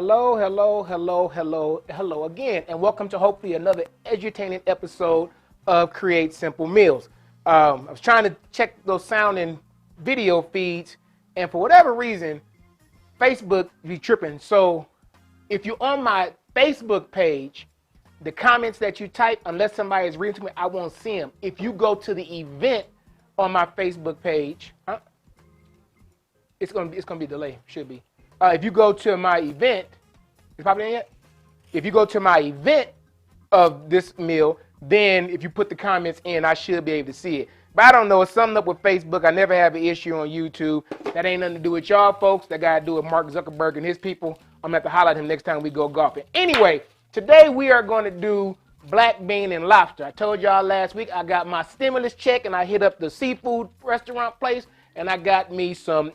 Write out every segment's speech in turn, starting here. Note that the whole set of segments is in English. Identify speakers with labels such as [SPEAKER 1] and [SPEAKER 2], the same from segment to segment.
[SPEAKER 1] Hello, hello, hello, hello, hello again, and welcome to hopefully another edutaining episode of Create Simple Meals. I was trying to check those sound and video feeds, and for whatever reason, Facebook be tripping. So if you're on my Facebook page, the comments that you type, unless somebody is reading to me, I won't see them. If you go to the event on my Facebook page, it's gonna be a delay. Should be. If you go to my event, is it popping in yet? If you go to my event of this meal, then if you put the comments in, I should be able to see it. But I don't know. It's something up with Facebook. I never have an issue on YouTube. That ain't nothing to do with y'all folks. That got to do with Mark Zuckerberg and his people. I'm going to have to highlight him next time we go golfing. Anyway, today we are going to do black bean and lobster. I told y'all last week I got my stimulus check and I hit up the seafood restaurant place and I got me some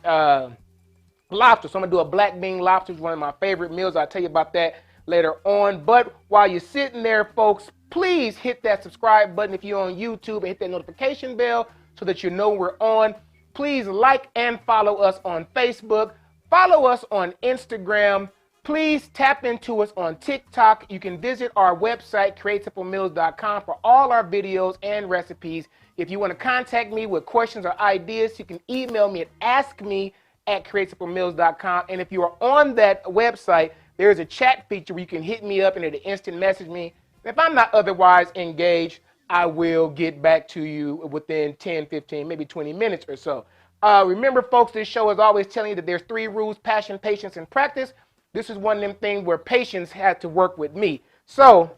[SPEAKER 1] lobster. So I'm going to do a black bean lobster. It's one of my favorite meals. I'll tell you about that later on. But while you're sitting there, folks, please hit that subscribe button if you're on YouTube and hit that notification bell so that you know we're on. Please like and follow us on Facebook. Follow us on Instagram. Please tap into us on TikTok. You can visit our website, createsimplemeals.com, for all our videos and recipes. If you want to contact me with questions or ideas, you can email me at askme@createsimplemeals.com. And if you are on that website, there is a chat feature where you can hit me up and it'll instant message me. If I'm not otherwise engaged, I will get back to you within 10, 15, maybe 20 minutes or so. Remember, folks, this show is always telling you that there's 3 rules: passion, patience, and practice. This is one of them things where patience had to work with me. So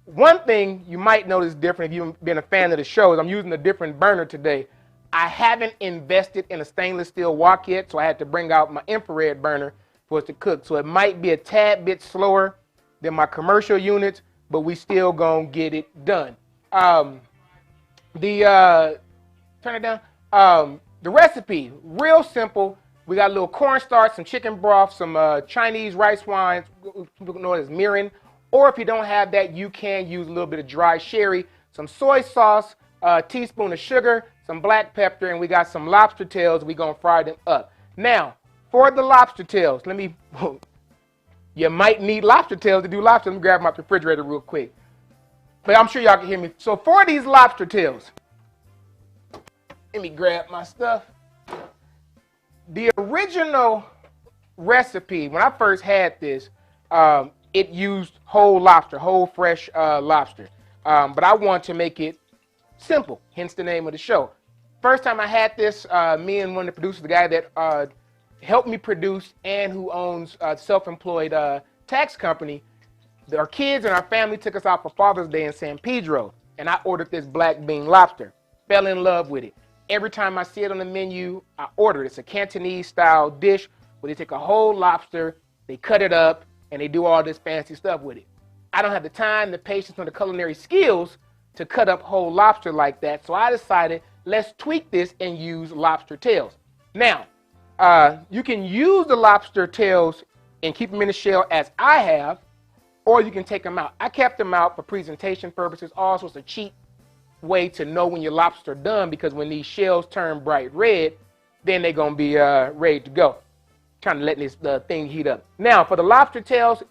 [SPEAKER 1] one thing you might notice different if you've been a fan of the show is I'm using a different burner today. I haven't invested in a stainless steel wok yet, so I had to bring out my infrared burner for us to cook. So it might be a tad bit slower than my commercial units, but we still gonna get it done. Turn it down. The recipe, real simple. We got a little cornstarch, some chicken broth, some Chinese rice wines, people know it as mirin. Or if you don't have that, you can use a little bit of dry sherry, some soy sauce, a teaspoon of sugar, some black pepper, and we got some lobster tails. We're gonna fry them up. Now, for the lobster tails, you might need lobster tails to do lobster. Let me grab my refrigerator real quick. But I'm sure y'all can hear me. So for these lobster tails, let me grab my stuff. The original recipe, when I first had this, it used whole lobster, whole fresh lobster. But I want to make it simple, hence the name of the show. First time I had this, me and one of the producers, the guy that helped me produce and who owns a self-employed tax company, our kids and our family took us out for Father's Day in San Pedro, and I ordered this black bean lobster. Fell in love with it. Every time I see it on the menu, I order it. It's a Cantonese style dish where they take a whole lobster, they cut it up, and they do all this fancy stuff with it. I don't have the time, the patience, or the culinary skills to cut up whole lobster like that, so I decided let's tweak this and use lobster tails. Now, you can use the lobster tails and keep them in the shell as I have, or you can take them out. I kept them out for presentation purposes. Also, it's a cheap way to know when your lobster done, because when these shells turn bright red, then they're going to be ready to go. Trying to let this thing heat up. Now, for the lobster tails,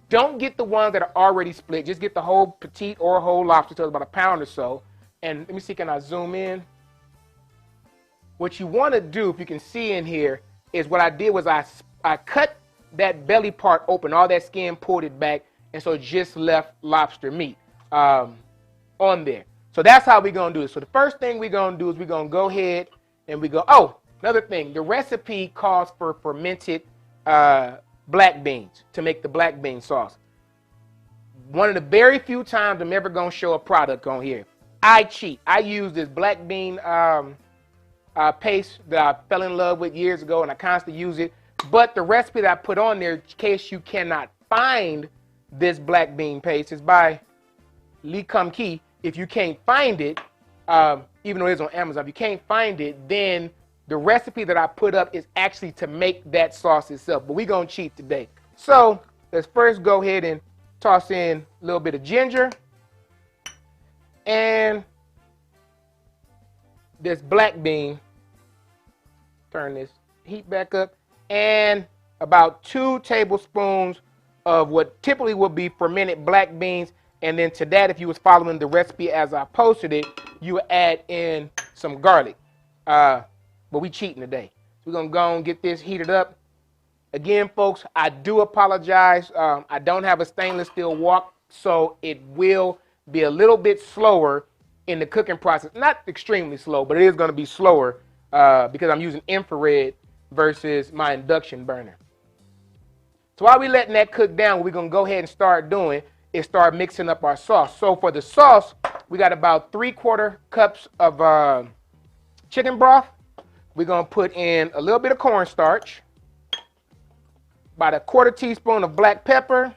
[SPEAKER 1] don't get the ones that are already split. Just get the whole petite or whole lobster tails, about a pound or so. And let me see, can I zoom in? What you want to do, if you can see in here, is what I did was I cut that belly part open, all that skin, pulled it back, and so just left lobster meat on there. So that's how we're going to do it. So the first thing we're going to do is we're going to go ahead and another thing, the recipe calls for fermented black beans to make the black bean sauce. One of the very few times I'm ever going to show a product on here. I cheat. I use this black bean paste that I fell in love with years ago, and I constantly use it. But the recipe that I put on there, in case you cannot find this black bean paste, is by Lee Kum Kee. If you can't find it, even though it is on Amazon, if you can't find it, then the recipe that I put up is actually to make that sauce itself. But we're going to cheat today. So let's first go ahead and toss in a little bit of ginger and this black bean. Turn this heat back up. And about 2 tablespoons of what typically would be fermented black beans. And then to that, if you was following the recipe as I posted it, you would add in some garlic. But we cheating today. We're going to go and get this heated up. Again, folks, I do apologize. I don't have a stainless steel wok, so it will be a little bit slower in the cooking process. Not extremely slow, but it is going to be slower because I'm using infrared versus my induction burner. So while we're letting that cook down, what we're going to go ahead and start doing is start mixing up our sauce. So for the sauce, we got about 3/4 cups of chicken broth. We're going to put in a little bit of cornstarch, about a 1/4 teaspoon of black pepper,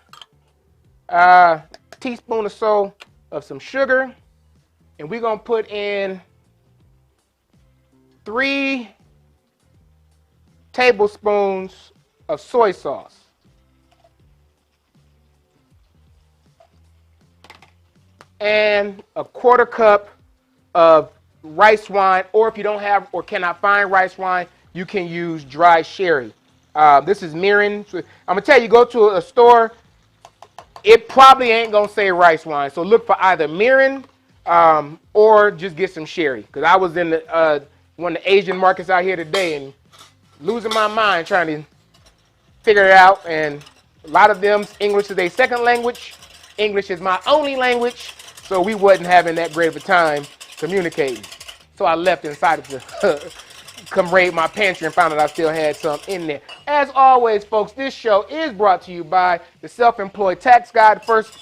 [SPEAKER 1] teaspoon or so of some sugar, and we're going to put in 3 tablespoons of soy sauce. And a 1/4 cup of rice wine, or if you don't have or cannot find rice wine, you can use dry sherry. This is mirin. So I'm gonna tell you, go to a store, it probably ain't gonna say rice wine. So look for either mirin or just get some sherry. Because I was in one of the Asian markets out here today and losing my mind trying to figure it out. And a lot of them, English is their second language. English is my only language. So we wasn't having that great of a time communicating. So I left and decided to come raid my pantry and found out I still had some in there. As always, folks, this show is brought to you by the Self-Employed Tax Guide, first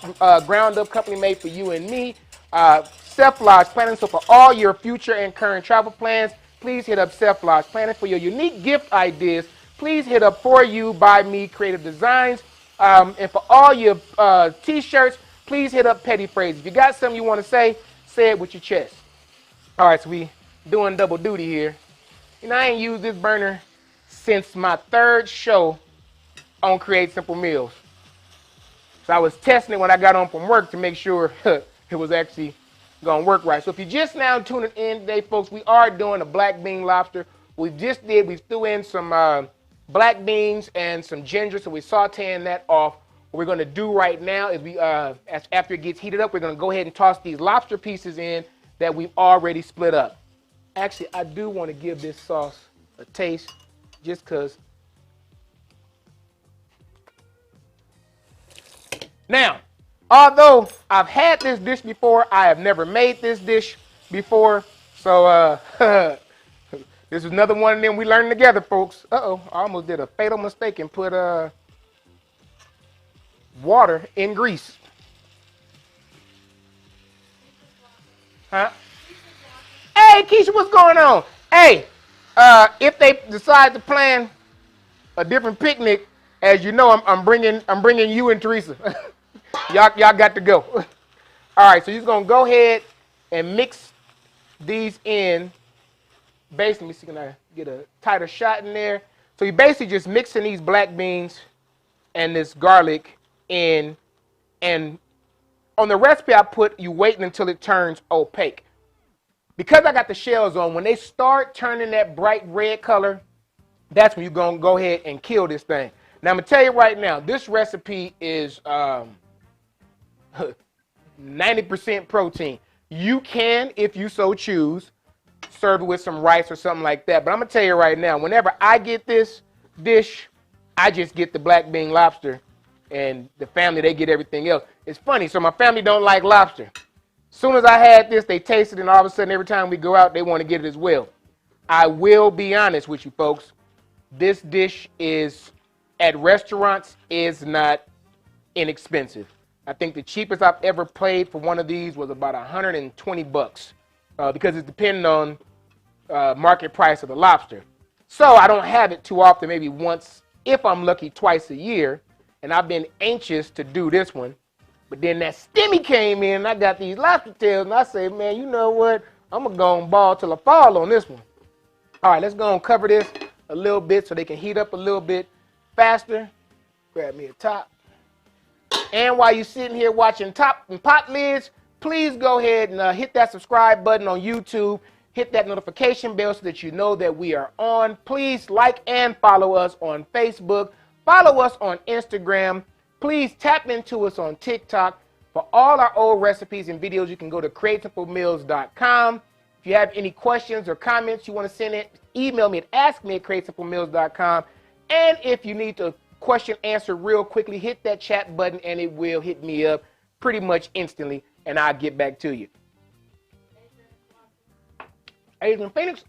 [SPEAKER 1] ground-up company made for you and me. Self-Lodge Planning. So for all your future and current travel plans, please hit up Self-Lodge Planning. For your unique gift ideas, please hit up For You by Me Creative Designs. And for all your t-shirts, please hit up Petty Phrases. If you got something you want to say it with your chest. All right, so we doing double duty here. You know, I ain't used this burner since my 3rd show on Create Simple Meals. So I was testing it when I got home from work to make sure it was actually going to work right. So if you just now tuning in today, folks, we are doing a black bean lobster. We threw in some black beans and some ginger, so we're sauteing that off. What we're going to do right now is after it gets heated up, we're going to go ahead and toss these lobster pieces in that we've already split up. Actually, I do want to give this sauce a taste just because. Now, although I've had this dish before, I have never made this dish before. So this is another one of them we learned together, folks. Uh-oh, I almost did a fatal mistake and put water in grease. Huh? Hey, Keisha, what's going on? Hey, if they decide to plan a different picnic, as you know, I'm bringing you and Teresa. y'all got to go. All right, so you're gonna go ahead and mix these in. Basically, let me see, can I get a tighter shot in there? So you're basically just mixing these black beans and this garlic in, and on the recipe I put you waiting until it turns opaque. Because I got the shells on, when they start turning that bright red color, that's when you're going to go ahead and kill this thing. Now, I'm going to tell you right now, this recipe is 90% protein. You can, if you so choose, serve it with some rice or something like that. But I'm going to tell you right now, whenever I get this dish, I just get the black bean lobster, and the family, they get everything else. It's funny. So my family don't like lobster. As soon as I had this, they tasted it, and all of a sudden, every time we go out, they want to get it as well. I will be honest with you, folks. This dish is, at restaurants, is not inexpensive. I think the cheapest I've ever paid for one of these was about $120 because it's depending on market price of the lobster. So I don't have it too often, maybe once, if I'm lucky, twice a year. And I've been anxious to do this one. But then that stimmy came in, and I got these lobster tails, and I said, man, you know what? I'm going to go and ball till I fall on this one. All right, let's go and cover this a little bit so they can heat up a little bit faster. Grab me a top. And while you're sitting here watching Top and Pot Lids, please go ahead and hit that subscribe button on YouTube. Hit that notification bell so that you know that we are on. Please like and follow us on Facebook. Follow us on Instagram. Please tap into us on TikTok. For all our old recipes and videos, you can go to createsimplemeals.com. If you have any questions or comments you want to send it, email me at askme@createsimplemeals.com. And if you need a question answered real quickly, hit that chat button and it will hit me up pretty much instantly, and I'll get back to you. Adrian Phoenix.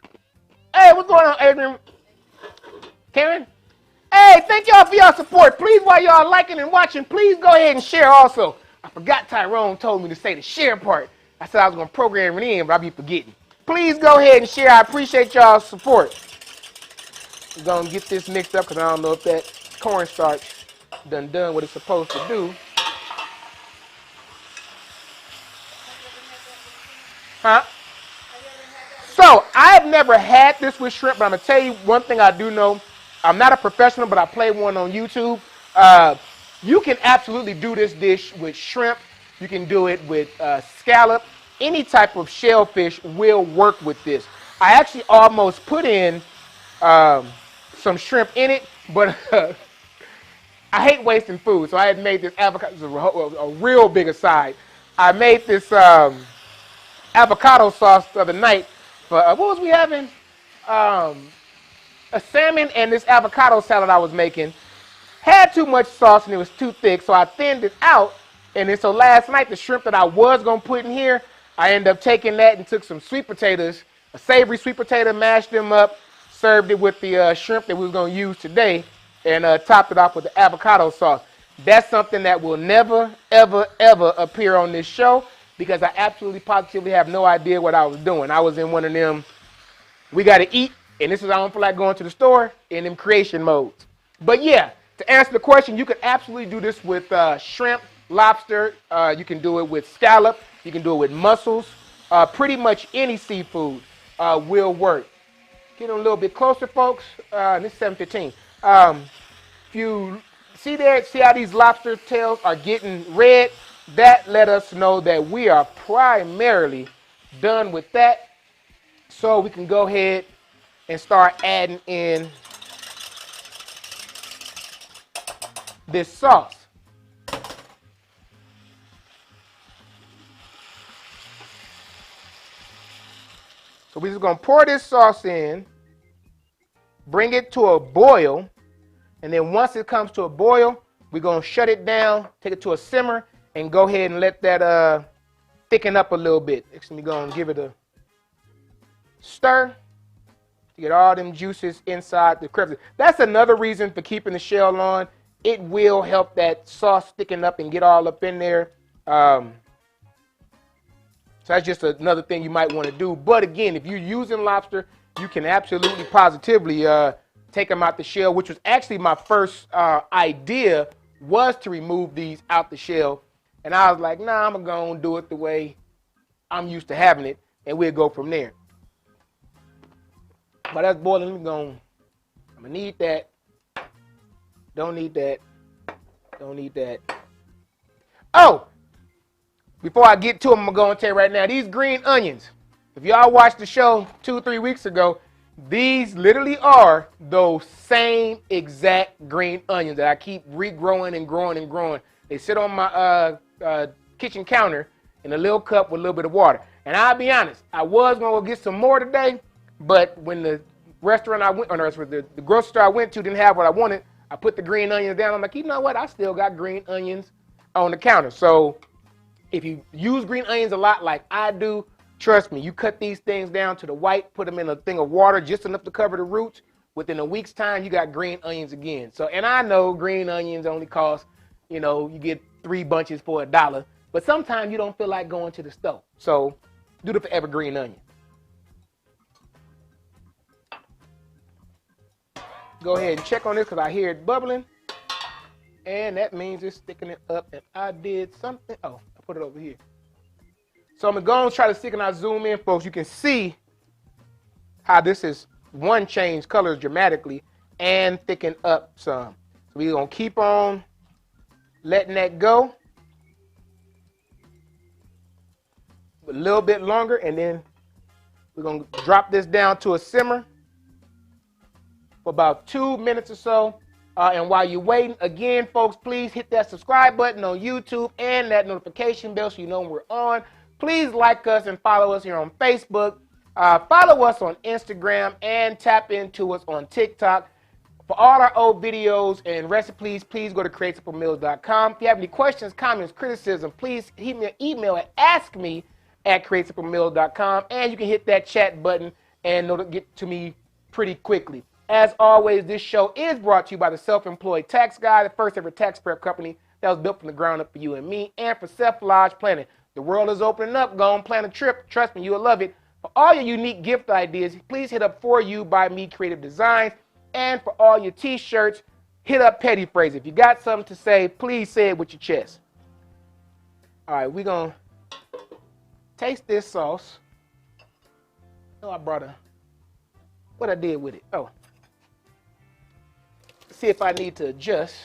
[SPEAKER 1] Hey, what's going on, Adrian? Karen? Hey, thank y'all for your support. Please, while y'all liking and watching, please go ahead and share also. I forgot Tyrone told me to say the share part. I said I was going to program it in, but I be forgetting. Please go ahead and share. I appreciate y'all's support. We're going to get this mixed up because I don't know if that cornstarch done what it's supposed to do. Huh? So, I've never had this with shrimp, but I'm going to tell you one thing I do know. I'm not a professional, but I play one on YouTube. You can absolutely do this dish with shrimp. You can do it with scallop. Any type of shellfish will work with this. I actually almost put in some shrimp in it, but I hate wasting food, so I had made this avocado, a real big aside. I made this avocado sauce the other night for, what was we having? A salmon and this avocado salad I was making. Had too much sauce and it was too thick, so I thinned it out. And then so last night, the shrimp that I was going to put in here, I ended up taking that and took some sweet potatoes, a savory sweet potato, mashed them up, served it with the shrimp that we were going to use today, and topped it off with the avocado sauce. That's something that will never, ever, ever appear on this show because I absolutely positively have no idea what I was doing. I was in one of them, we got to eat, and this is I don't feel like going to the store, in them creation modes. But yeah, to answer the question, you could absolutely do this with shrimp, lobster. You can do it with scallop. You can do it with mussels. Pretty much any seafood will work. Get a little bit closer, folks. This is 7:15. If you see there, see how these lobster tails are getting red? That let us know that we are primarily done with that. So we can go ahead and start adding in this sauce. So we're just going to pour this sauce in, bring it to a boil, and then once it comes to a boil, we're going to shut it down, take it to a simmer, and go ahead and let that thicken up a little bit. Next, we're going to give it a stir to get all them juices inside the crevices. That's another reason for keeping the shell on. It will help that sauce thicken up and get all up in there. So that's just another thing you might want to do. But again, if you're using lobster, you can absolutely positively take them out the shell, which was actually my first idea, was to remove these out the shell. And I was like, nah, I'm going to do it the way I'm used to having it, and we'll go from there. But that's boiling. I'm going to need that. Don't need that. Don't need that. Oh! Before I get to them, I'm going to tell you right now, these green onions, if y'all watched the show 2-3 weeks ago, these literally are those same exact green onions that I keep regrowing and growing and growing. They sit on my kitchen counter in a little cup with a little bit of water. And I'll be honest, I was going to go get some more today, but when the restaurant I went, or the grocery store I went to didn't have what I wanted, I put the green onions down. I'm like, you know what? I still got green onions on the counter. So if you use green onions a lot like I do, trust me, you cut these things down to the white, put them in a thing of water just enough to cover the roots. Within a week's time, you got green onions again. So, and I know green onions only cost, you get 3 bunches for $1. But sometimes you don't feel like going to the store. So do the forever green onion. Go ahead and check on this because I hear it bubbling. And that means it's sticking it up. And I did something. Oh, I put it over here. So I'm going to go and try to stick and I zoom in, folks. You can see how this is one change colors dramatically and thicken up some. So we're going to keep on letting that go a little bit longer, and then we're going to drop this down to a simmer for about 2 minutes or so. And while you're waiting, again, folks, please hit that subscribe button on YouTube and that notification bell so you know when we're on. Please like us and follow us here on Facebook. Follow us on Instagram and tap into us on TikTok. For all our old videos and recipes, please go to createsimplemeals.com. If you have any questions, comments, criticism, please hit me an email at askme@createsimplemeals.com. And you can hit that chat button and it'll get to me pretty quickly. As always, this show is brought to you by the Self-Employed Tax Guy, the first ever tax prep company that was built from the ground up for you and me, and for Self Lodge Planning. The world is opening up. Go and plan a trip. Trust me, you'll love it. For all your unique gift ideas, please hit up For You by Me Creative Designs. And for all your t-shirts, hit up Petty Phrase. If you got something to say, please say it with your chest. All right, we're going to taste this sauce. Oh, I brought what I did with it. Oh. See if I need to adjust.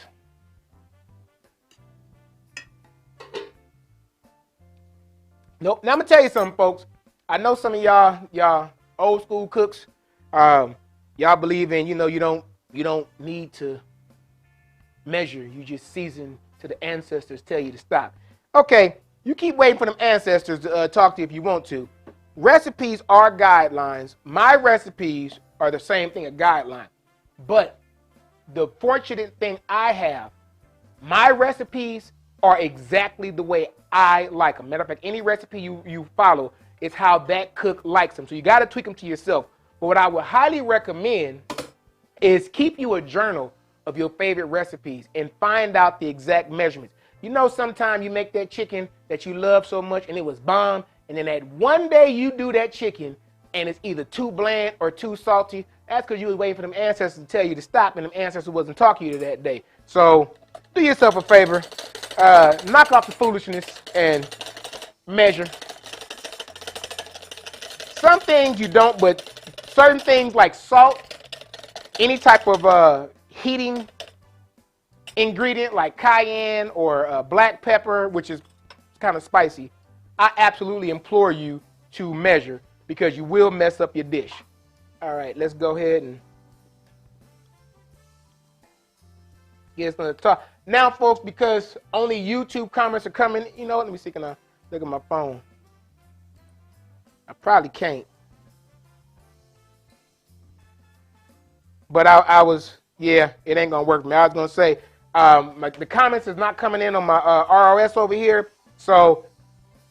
[SPEAKER 1] Nope. Now I'm going to tell you something, folks. I know some of y'all old school cooks. Y'all believe in, you don't need to measure. You just season to the ancestors tell you to stop. Okay, you keep waiting for them ancestors to talk to you if you want to. Recipes are guidelines. My recipes are the same thing, a guideline. But the fortunate thing I have, my recipes are exactly the way I like them. Matter of fact, any recipe you follow is how that cook likes them. So you got to tweak them to yourself. But what I would highly recommend is keep you a journal of your favorite recipes and find out the exact measurements. You know, sometimes you make that chicken that you love so much and it was bomb, and then that one day you do that chicken and it's either too bland or too salty. That's because you was waiting for them ancestors to tell you to stop, and them ancestors wasn't talking to you that day. So do yourself a favor, knock off the foolishness and measure. Some things you don't, but certain things like salt, any type of heating ingredient like cayenne or black pepper, which is kind of spicy, I absolutely implore you to measure because you will mess up your dish. All right, let's go ahead and get us on the top. Now, folks, because only YouTube comments are coming, you know what? Let me see, can I look at my phone? I probably can't. But I was, yeah, it ain't going to work for me. I was going to say, the comments is not coming in on my ROS over here. So,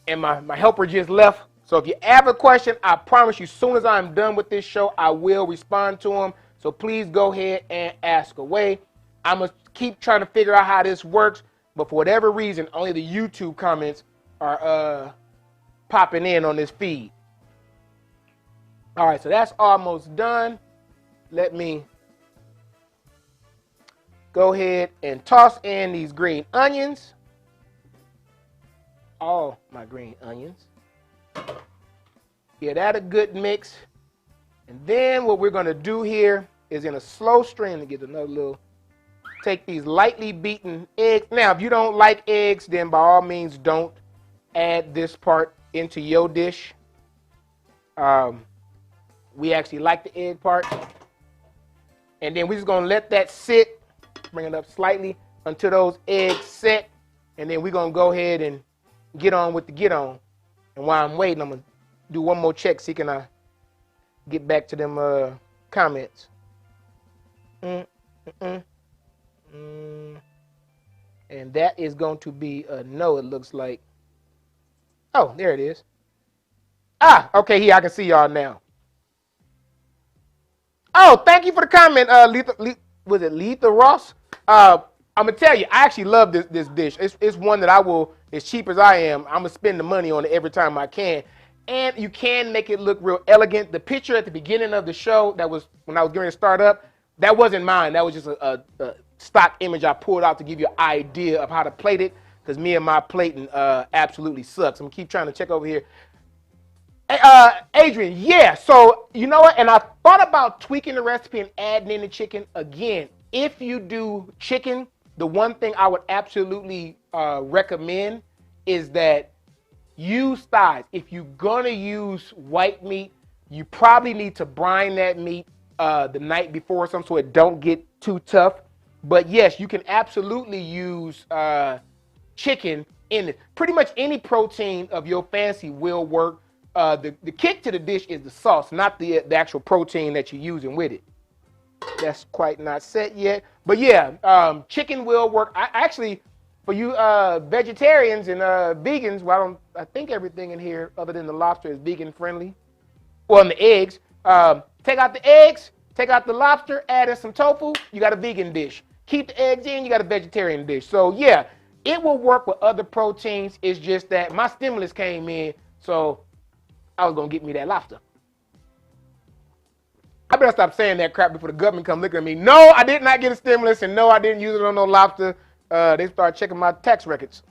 [SPEAKER 1] and my helper just left. So if you have a question, I promise you, as soon as I'm done with this show, I will respond to them. So please go ahead and ask away. I'm going to keep trying to figure out how this works. But for whatever reason, only the YouTube comments are popping in on this feed. All right, so that's almost done. Let me go ahead and toss in these green onions. All my green onions. Get that a good mix. And then what we're going to do here is in a slow stream to get another little, take these lightly beaten eggs. Now, if you don't like eggs, then by all means don't add this part into your dish. We actually like the egg part. And then we're just going to let that sit, bring it up slightly until those eggs set. And then we're going to go ahead and get on with the get on. And while I'm waiting, I'm going to do one more check, see can I get back to them comments. And that is going to be a no, it looks like. Oh, there it is. Ah, okay, here I can see y'all now. Oh, thank you for the comment, was it Letha Ross? I'm gonna tell you, I actually love this dish. It's one that I will, as cheap as I am, I'm gonna spend the money on it every time I can. And you can make it look real elegant. The picture at the beginning of the show, that was when I was getting ready to start up, that wasn't mine. That was just a stock image I pulled out to give you an idea of how to plate it, because me and my plating absolutely sucks. I'm gonna keep trying to check over here. Adrian, yeah, so you know what, and I thought about tweaking the recipe and adding in the chicken. Again, if you do chicken, the one thing I would absolutely recommend is that use thighs. If you're gonna use white meat, you probably need to brine that meat the night before or something so it don't get too tough. But yes, you can absolutely use chicken in it. Pretty much any protein of your fancy will work. The kick to the dish is the sauce, not the actual protein that you're using with it. That's quite not set yet. But yeah, chicken will work. I actually, for you vegetarians and vegans, well, I think everything in here other than the lobster is vegan friendly. Well, and the eggs. Take out the eggs, take out the lobster, add in some tofu, you got a vegan dish. Keep the eggs in, you got a vegetarian dish. So yeah, it will work with other proteins. It's just that my stimulus came in, so I was gonna get me that lobster. I better stop saying that crap before the government come look at me. No, I did not get a stimulus, and no, I didn't use it on no lobster. They start checking my tax records.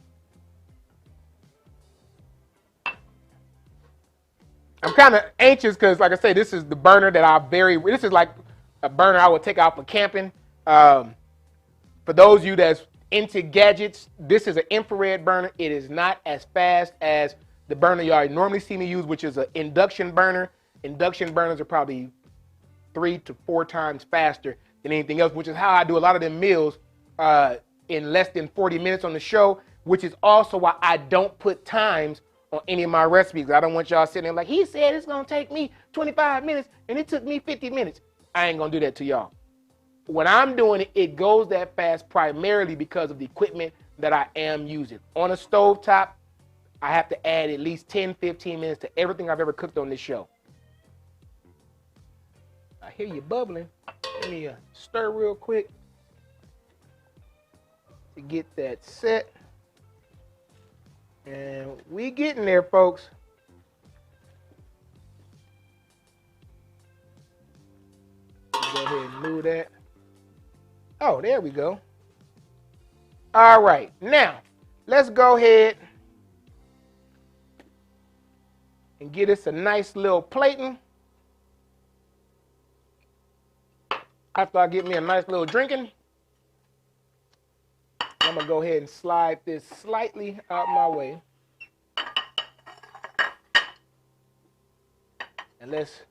[SPEAKER 1] I'm kind of anxious because, like I say, this is the burner that this is like a burner I would take out for camping. For those of you that's into gadgets, this is an infrared burner. It is not as fast as the burner y'all normally see me use, which is an induction burner. Induction burners are probably 3 to 4 times faster than anything else, which is how I do a lot of them meals in less than 40 minutes on the show, which is also why I don't put times on any of my recipes. I don't want y'all sitting there like, he said it's going to take me 25 minutes and it took me 50 minutes. I ain't going to do that to y'all. When I'm doing it, it goes that fast primarily because of the equipment that I am using. On a stovetop, I have to add at least 10, 15 minutes to everything I've ever cooked on this show. I hear you bubbling. Let me stir real quick to get that set. And we getting there, folks. Go ahead and move that. Oh, there we go. All right, now let's go ahead and get us a nice little plating. After I get me a nice little drinking, I'm gonna go ahead and slide this slightly out my way. And let's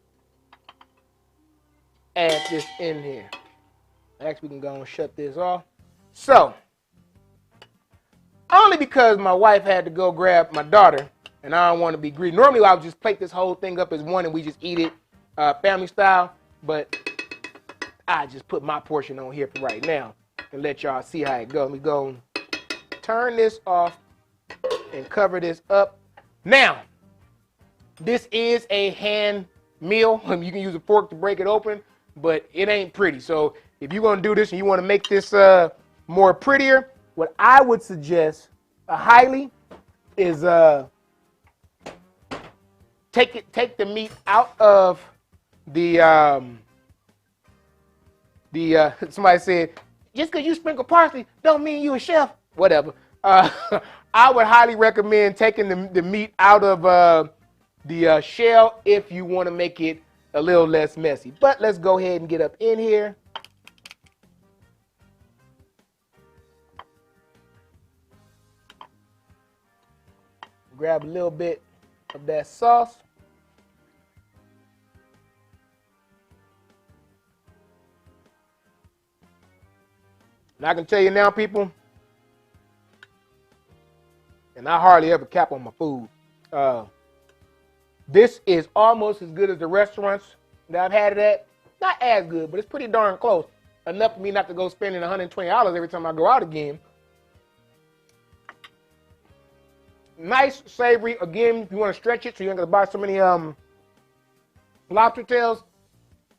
[SPEAKER 1] add this in here. Actually, we can go and shut this off. So, only because my wife had to go grab my daughter, and I don't want to be greedy. Normally, I would just plate this whole thing up as one, and we just eat it family style. But I just put my portion on here for right now and let y'all see how it goes. Let me go and turn this off and cover this up. Now, this is a hand meal. You can use a fork to break it open, but it ain't pretty. So if you're gonna do this and you want to make this more prettier, what I would suggest highly is take the meat out of the somebody said, just because you sprinkle parsley don't mean you a chef. Whatever. I would highly recommend taking the meat out of the shell if you want to make it a little less messy. But let's go ahead and get up in here. Grab a little bit of that sauce. And I can tell you now, people, and I hardly ever cap on my food. This is almost as good as the restaurants that I've had it at. Not as good, but it's pretty darn close. Enough for me not to go spending $120 every time I go out again. Nice, savory. Again, if you want to stretch it so you ain't got to buy so many lobster tails,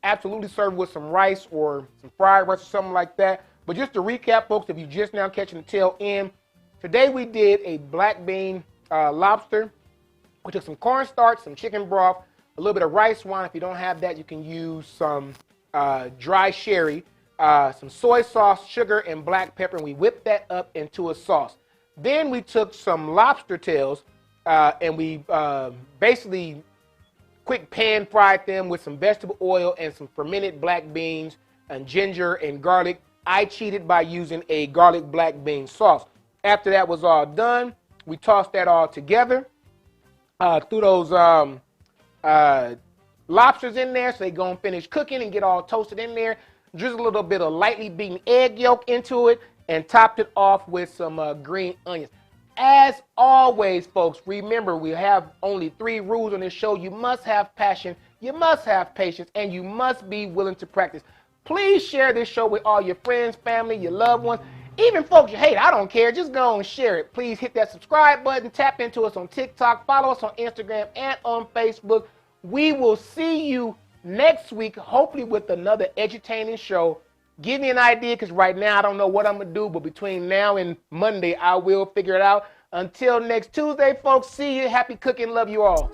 [SPEAKER 1] absolutely serve with some rice or some fried rice or something like that. But just to recap, folks, if you're just now catching the tail end, today we did a black bean lobster. We took some cornstarch, some chicken broth, a little bit of rice wine. If you don't have that, you can use some dry sherry, some soy sauce, sugar, and black pepper, and we whipped that up into a sauce. Then we took some lobster tails and we basically quick pan fried them with some vegetable oil and some fermented black beans and ginger and garlic. I cheated by using a garlic black bean sauce. After that was all done, we tossed that all together. Threw those lobsters in there so they go and finish cooking and get all toasted in there. drizzled a little bit of lightly beaten egg yolk into it, and topped it off with some green onions. As always, folks, remember we have only 3 rules on this show. You must have passion, you must have patience, and you must be willing to practice. Please share this show with all your friends, family, your loved ones. Even folks you hate, I don't care. Just go and share it. Please hit that subscribe button. Tap into us on TikTok. Follow us on Instagram and on Facebook. We will see you next week, hopefully with another edutaining show. Give me an idea, because right now I don't know what I'm going to do, but between now and Monday, I will figure it out. Until next Tuesday, folks, see you. Happy cooking. Love you all.